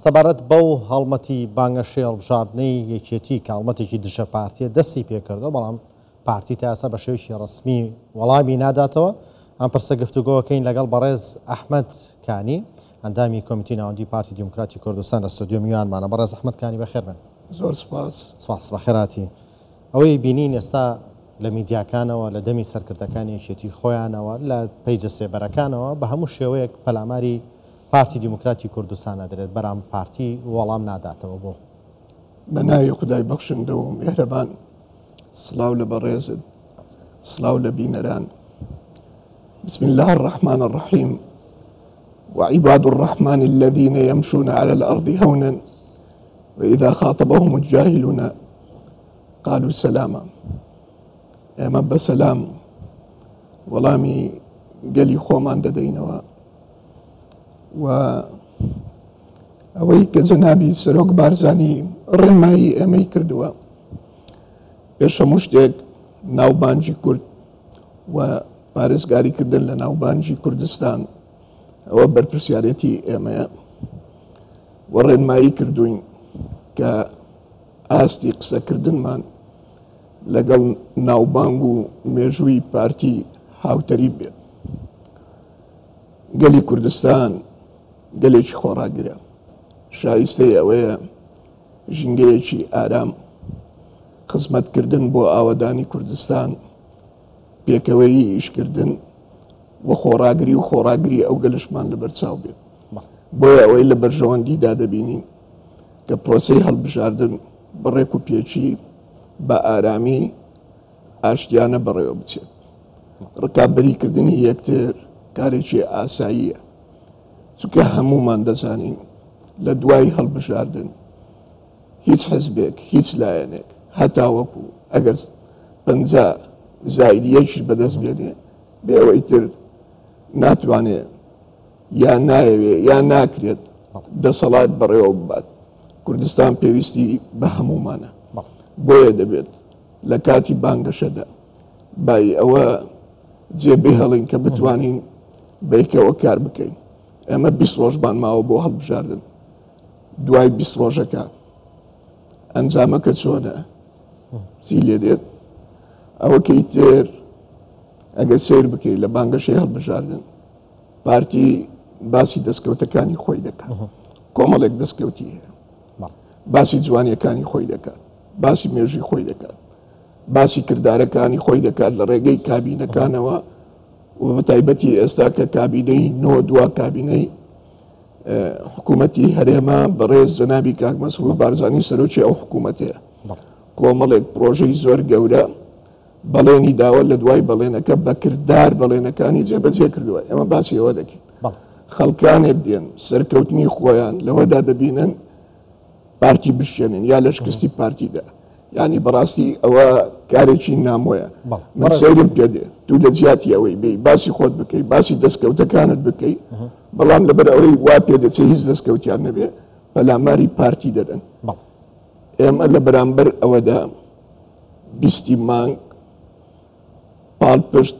سەبارەت بەو هەڵمەتی بانگە شێڵبژاردنەی یەکێتی کە هەڵمەتێکی دژە پارتیە دەستی پێکردەوە، بەڵام پارتی تا ئێستا بە شێوەیەکی ڕسمی وەڵامی ناداتەوە. ئەم پرسە گفتوگۆکەین لەگەڵ بەڕێز ئەحمەد کانی، ئەندامی کۆمیتی ناوەندی پارتی دیموکراتی کوردستان لە ستۆدیۆ میوانمانە. بەڕێز ئەحمەد کانی بەخێر بن. زۆر سپاس. سپاس بەخێراتی. ئەوەی بینین ئێستا لە میدیاکانەوە لە دەمی سەرکردەکانی یەکێتی خۆیانەوە لە پەیجە سێبەرەکانەوە بە هەموو شێوەیەک پەلاماری پارتی دیموکراتی کوردستان دەرێت بەرام پارتی وەڵام ناداتەوە. بۆ بە ناوی خودای بەخشندە و میهرەبان، سڵاو لە بەڕێزت، سڵاو لە بینەران. بسم الله الرحمن الرحيم وعباد الرحمن الذين يمشون على الأرض هونا وإذا خاطبهم الجاهلون قالوا سلاما. ئێمە بە سەلام وەڵامی گەلی خۆمان دەدەینەوە و ئەوەی کە جەنابی سەرۆک بارزانی ڕێنمایی ئێمەی کردووە پێش هەموو شتێک ناوبانجی کورد و پارێزگاریکردن لە ناوبانجی کوردستان ئەوە بەرپرسیارەتی ئێمەیە و ڕێنمایی کردوین کە ئاستی قسەکردنمان لەگەڵ ناوبانگ و مێژووی پارتی هاوتەری بێت. گەلی کوردستان گەلێکی خۆڕاگرە، شایستەی ئەوەیە ژینگەیەکی ئارام خزمەتکردن بۆ ئاوەدانی کوردستان، پێکەوەی ئیشکردن و خۆڕاگری ئەو گەلشمان لەبەرچاو بێت. بۆیە ئەوەی لە بەرژەوەندیدا دەبینین کە پرۆسەی هەڵبژاردن بڕێک و پێچی بە ئارامی ئاشتیانە بەڕێوە بچێت. ڕکابەریکردنی یەکتر کارێکی ئاساییە، چونکە هەمومان دەزانین لە دوای هەڵبژاردن هیچ حزبێک هیچ لایەنێک هەتاوەکو ئەگەر 50 زایدیەکیش بەدەست بێنێ بێ ئەوەی تر ناتوانێت یان نایەوێت یان ناکرێت دەسەڵات بەڕێوە ببات. کوردستان پێویستی بە هەمومانە، بۆیە دەبێت لە کاتی بانگەشەدا بای ئەوە جێبێ هەڵین کە بتوانین بەیکەوە کار بکەین. ئێمە 20 ڕۆژمان ماوە بۆ هەڵبژاردن، دوای 20 ڕۆژەکە ئەنجامەکە چۆنە چی لێ دێت. ئەوەکەی تر ئەگەر سیر بکەیت لە بانگەشەی هەڵبژاردن پارتی باسی دەستکەوتەکانی خۆی دەکات، کۆمەڵێک دەستکەوتی هەیە، باسی جوانیەکانی خۆی دەکات، باسی مێژوی خۆی دەکات، باسی کردارەکانی خۆی دەکات لە ڕێگەی کابینەکانەوە و بە تایبەتی ئێستا کە کابینەی نۆ دوا کابینەی حکوومەتی هەرێما بەڕێز جەنابی کاک مەسعود بارزانی سەرۆکی ئەو حکوومەتەیە کۆمەڵێک پرۆژەی زۆر گەورە بەڵێنی داوە لە دوای بەڵێنەکە بە کردار بەڵێنەکانی جێبەجێ کردووە. ئێمە باسی ئەوە دەکەین خەڵکانێک دێن سەرکەوتنی خۆیان لەوەدا دەبینن پارتی بشێنن یا لە شکستی پارتیدا، ینی بەڕاستی ئەوە کارێکی نامۆیە. من سەیرم پێدێ دوو لە جیاتی ئەوەی بێ باسی خۆت بکەی، باسی دەستکەوتەکانت بکەی، بەڵام لەبەر ئەوەی وا پێ دەچێ هیچ دەستکەوتیان نەبێ پەلاماری پارتی دەدەن. ئێمە لە بەرامبەر ئەوەدا 20 مانگ پاڵپشت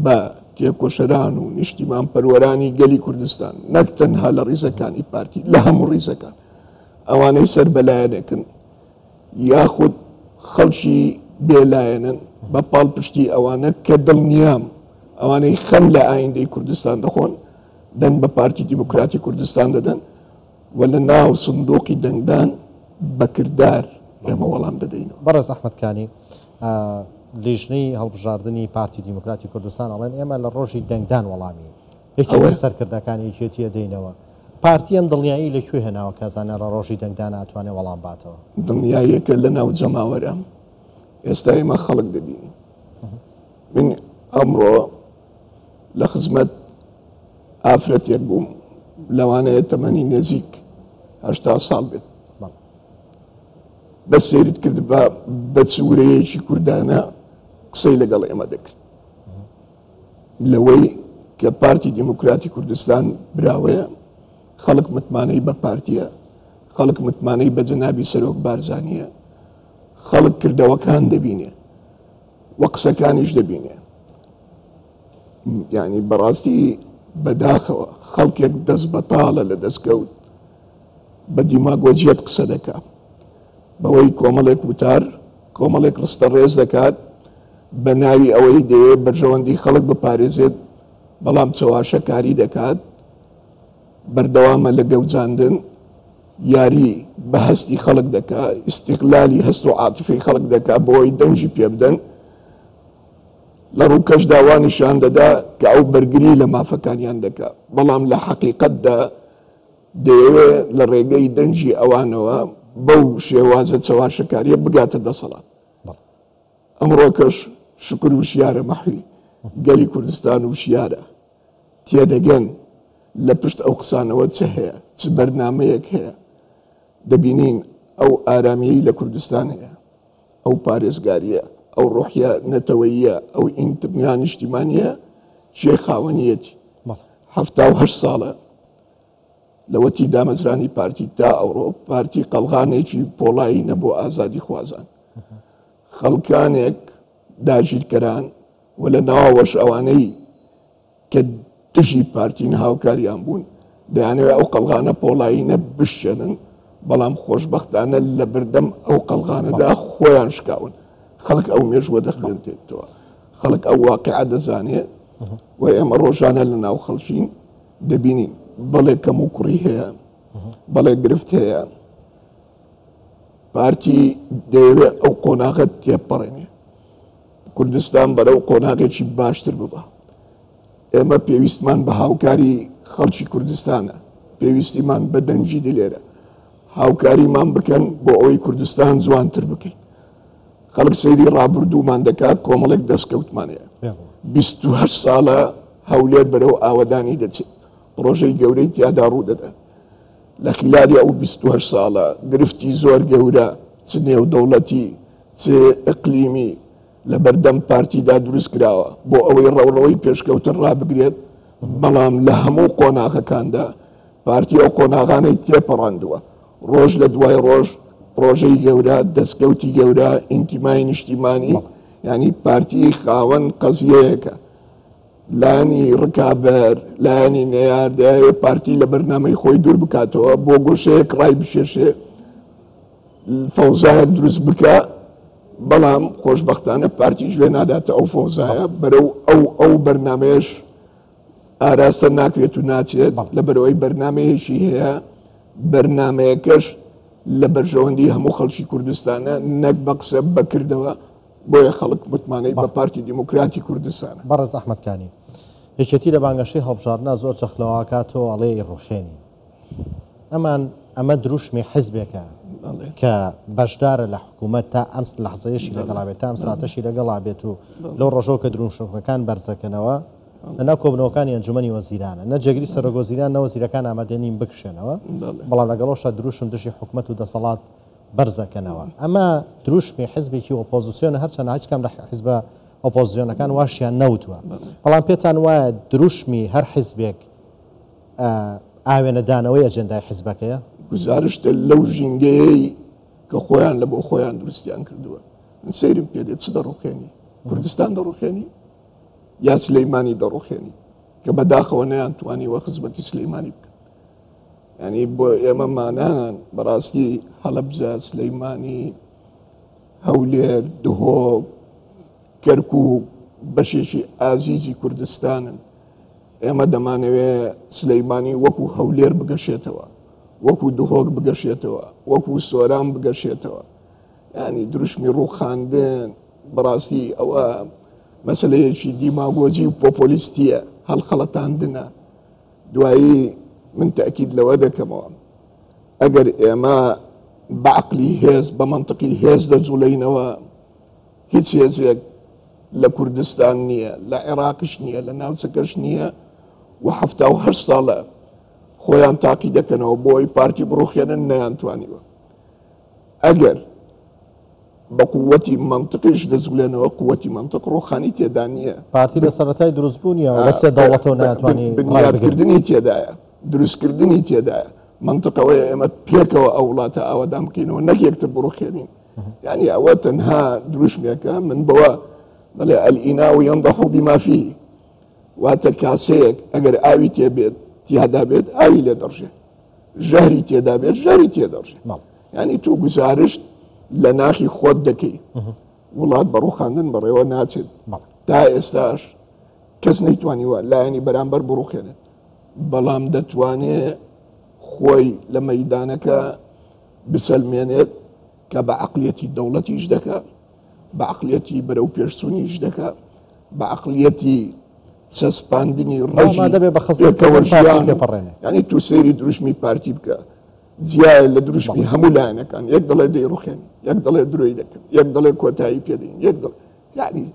بە تێکۆشەران و نیشتیمان پەروەرانی گەلی کوردستان، نەک تەنها لە ڕیزەکانی پارتی، لە هەموو ڕیزەکان ئەوانەی سەر بەلایەنێکن یاخود خەڵکی بێلایەنن بە پاڵپشتی ئەوانە کە دڵنیام ئەوانەی خەم لە ئایندەی کوردستان دەخۆن دەنگ بە پارتی دیموکراتی کوردستان دەدەن و لە ناو سندۆقی دەنگدان بەکردار ئێمە وەڵام دەدەینەوە. بەڕێز ئەحمەد کانی، لیژنەی هەڵبژاردننی پارتی دیموکراتی کوردستان ئەڵێن ئێمە لە ڕۆژی دەنگدان وەڵامی یەکێک سەرکردەکانی یەکێتیە دەینەوە. پارتی ئەم دڵنیایی لەکوێ هێناوە کەزانە لە ڕۆژی دەنگدان ناتوانێت وەڵام باتەوە؟ دڵنیاییەکە لە ناو جەماوەرە. ئێستا ئێمە خەڵک دەبینی. من ئەمڕۆ لە خزمەت ئافرەتێک بووم لەوانەیە تەمەنی نزیک 80 ساڵ بێت، بە سێریت کرد بە چورەیەکی کوردانە قسەی لەگەڵ ئێمە دەکرد لەوەی کە پارتی دیموکراتی کوردستان براوەیە، خەڵک متمانەی بە پارتیە، خەڵک متمانەی بە جەنابی سەرۆک بارزانیە، خەڵک کردەوەکان دەبینێ وە قسەکانیش دەبینێ. یعنی بەڕاستی بەداخەوە خەڵکێک دەست بەتاڵە لە دەستکەوت بە دیماگۆجیەت قسە دەکات بەوەی کۆمەڵێک وتار کۆمەڵێک ڕستە ڕێز دەکات بە ناوی ئەوەی دەوێت بەرژەوەندی خەڵک بپارێزێت بەڵام چاواشەکاری دەکات بەردەوامە لە گەوجاندن یاری بە هەستی خەڵک دەکات ئیستیقلالی هەست و عاتفی خەڵک دەکات بۆی دەنجی پێ بدەن لە ڕووکەش داوانیشان دەدا کە ئەو بەرگری لە مافەکانیان دەکات بەڵام لە حەقیقەتدا دەیەوێت لە ڕێگەی دەنجی ئەوانەوە بەو شێوازە چاواشەکاریە بگاتە دەسەڵات ئەمڕۆکەش شکر وشیارە مەحوی گەلی کوردستان وشیارە تێدەگەن لە پشت ئەو قسانەوە چه هەیە چ بەرنامەیەک هەیە دەبینین ئەو ئارامیەی لە کوردستان هەیە ئەو پارێزگاریە ئەو ڕۆحیە نەتەوەییە ئەو ئینتمیا نیشتیمانیە چێ خاوەنیەتی 78 ساڵە لەوەتی دامەزرانی پارتی تا ئەوڕۆ پارتی قەڵغانێکی پۆڵایی نەبوو ئازادی خوازان خەڵکانێک داگیرکەران و لە ناوەش ئەوانەی کە دژی پارتین هاوکاریان بوون دەیانەوێت ئەو قەڵغانە پۆڵایینە بشێنن بەڵام خۆشبەختانە لە بەردەم ئەو قەڵغانەدا خۆیان شکاون خەڵک ئەو مێژوە دەخرێن تێتەوە خەڵک ئەو واقعە دەزانێت و ئێمە ڕۆژانە لە ناو خەڵکین دەبینین بەڵێ کەم و کوڕی هەیە بەڵێ گرفت هەیە پارتی دەیەوێت ئەو قۆناغت تێپەڕێنێ کوردستان بەرەو قۆناغێکی باشتر ببە ئێمە پێویستمان بە هاوکاری خەڵکی کوردستانە پێویستیمان بە دەنجی دلێرە هاوکاریمان بکەن بۆ ئەوەی کوردستان جوانتر بکەین خەڵک سەیری ڕابردوومان دەکات کۆمەڵێک دەستکەوتمانەیە 28 ساڵە هەولێر بەرەو ئاوەدانی دەچێت پرۆژەی گەورەی تیادا ڕوو دەدات لە خلاری ئەو 28 ساڵە گرفتی زۆر گەورە چ نێودەوڵەتی چ ئەقلیمی لە بەردەم پارتیدا دروست کراوە بۆ ئەوەی ڕەوڕەوەی پێشکەوتن ڕابگرێت بەڵام لە هەموو قۆناغەکاندا پارتی ئەو قۆناغانەی تێپەڕاندووە ڕۆژ لە دوای ڕۆژ پرۆژەی گەورە دەستکەوتی گەورە ئینتیمای نیشتیمانی ینی پارتی خاوەن قەزیەیەکە لانی ڕکابەر لانی نەیاردایە پارتی لە بەرنامەی خۆی دوور بکاتەوە بۆ گۆشەیەک ڕای بشێشێ فەوزایەک دروست بکە بەڵام خۆشبەختانە پارتی ژێ ناداتە ئەو فەوزایە بەرەو ئەو بەرنمەیەش ئاراستە ناکرێت و ناچێت لە بەرەوەی بەرنمەیەشی هەیە بەرنمەیەکەش لە بەرژەوەندی هەموو خەڵکی کوردستانە نەک بە قسە بەکردەوە بۆیە خەڵک متمانەی بە پارتی دیموکراتی کوردستانە بەڕێز ئەحمەدکانی یەکێتی لە بانگەشەی هەڵبژاردنە زۆر چەخلەوەکاتەوە ئەڵێ ڕوخێنی ئەمە دروشمی حیزبێکە کە بەشدارە لە حکوومەت تا ئەم لەحزەیەشی لەگەڵابێت تا ئەم ساتەشی لەگەڵابێت و لەو ڕۆژەوە کە دروشمەکان بەرزەکەنەوە لەناو کۆبنەوەکانی ئەنجومەنی وەزیرانە نە جێگری سەرۆگۆزیران نە وەزیرەکان ئامادەنین بکشێنەوە بەڵام لەگەڵەوەشە دروشم دژی حکوومەت و دەسەڵات بەرزەکەنەوە ئەمە دروشمی حیزبێکی ئۆپۆزیسیۆنە هەرچەند هیچ کام لە حیزبە ئۆپۆزیسیۆنەکان واشیان نەوتووە بەڵام پێتان وایە دروشمی هەر حیزبێک ئاوێنەدانەوەی ئەجەندای حیزبەکەیە گزارشتە لەو ژینگەیەی کە خۆیان لە بۆ خۆیان دروستیان کردووە من سەیرم پێدێت چ دەڕوخێنی کوردستان دەڕوخێنی یا سلەیمانی دەڕوخێنی کە بەداخەوە نەیانتوانیوە خزمەتی سلەیمانی بکەن ینی بۆ ئێمە مانان بەڕاستی هەڵەبجە سلەیمانی هەولێر دهۆک کەرکووک بەشێکی ئازیزی کوردستانن ئێمە دەمانەوێت سلەیمانی وەکو هەولێر بگەشێتەوە وەکو دهۆک بگەشێتەوە وەکو سۆران بگەشێتەوە ینی دروشمی ڕووخاندن بەڕاستی ئەوە مەسلەیەکی دیماگۆجی و پۆپۆلیستیە هەڵخەڵەتاندنە دوایی من تەکید لەوە دەکەمەوە ئەگەر ئێمە بەعقلی هێز بە منطقی هێز دەجوڵینەوە هیچ هێزێک لە کوردستان نییە لە عێراقش نییە لە ناوچەکەش نییە و 78 ساڵە خۆیان تاقی دەکەنەوە بۆی پارتی بڕوخێنن نەیانتوانیوە ئەگەر بە قووەتی منطقیش دەزولێنەوە قووەتی منطق ڕۆخانی تێدا نییە پارتی لە سەرەتای دروستبوونیە لەسێ دەوڵەتەوە ناتوانانی بنیادکردنی تێدایە دروستکردنی تێدایە منطقەوەی ئێمە پێکەوە ئەو وڵاتە ئاوادام بکەینەوە نەک یەکتر بڕوخێنین یعنی ئەوە تەنها دروشمێکە من بەوە بەڵێ ئەلئیناو یەنضەح بما فیه واتە کاسەیەک ئەگەر ئاوی تێبێت تیادا بێت ئاوی لێ دەڕژێ ژاری تێدا بێت ژاری تێدەڕژێت ینی تو گزارشت لە ناخی خۆت دەکەی وڵات بەڕووخاندن بەڕێوە ناچێت تا ئێستاش کەس نەیتوانیوە لایەنی بەرامبەر بڕووخێنێت بەڵام دەتوانێت خۆی لە مەیدانەکە بسەلمێنێت کە بە عەقلیەتی دەوڵەتیش دەکە بە عەقلیەتی بەرەو پێشچوونیش دەکە بە عەقلیەتی چەسپاندنی ڕێژی ینی تو سەیری دروشمی پارتی بکە جیایە لە دروشمی هەموو لایەنەکان یەک دەڵێ دەیڕوخێن یەک دەڵێ درۆی دەکەن یەک دەڵێ کۆتایی پێدەین یەک دڵ یعنی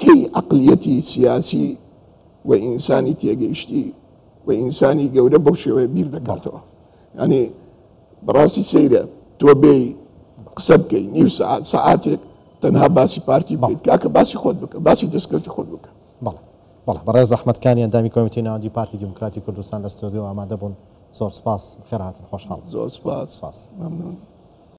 کەی عەقلیەتی سیاسی و ئینسانی تێگەیشتی و ئینسانی گەورە بەو شێوەیە بیر دەکاتەوە ینی بەڕاستی سەیرە تۆ بێی قسە بکەی نیو سەعات سەعاتێک تەنها باسی پارتی بکەیت کاکە باسی خۆت بکە باسی دەستکەوتی خۆت بکە بەڵێ بەڕێز ئەحمەدکانی ئەندامی کۆمیتەی ناوەندی پارتی دیموکراتی کوردستان لە ستۆدیۆ ئامادە بوون زۆر سپاس بخێر هاتن خۆشحاڵ زۆر سپاس مەمنون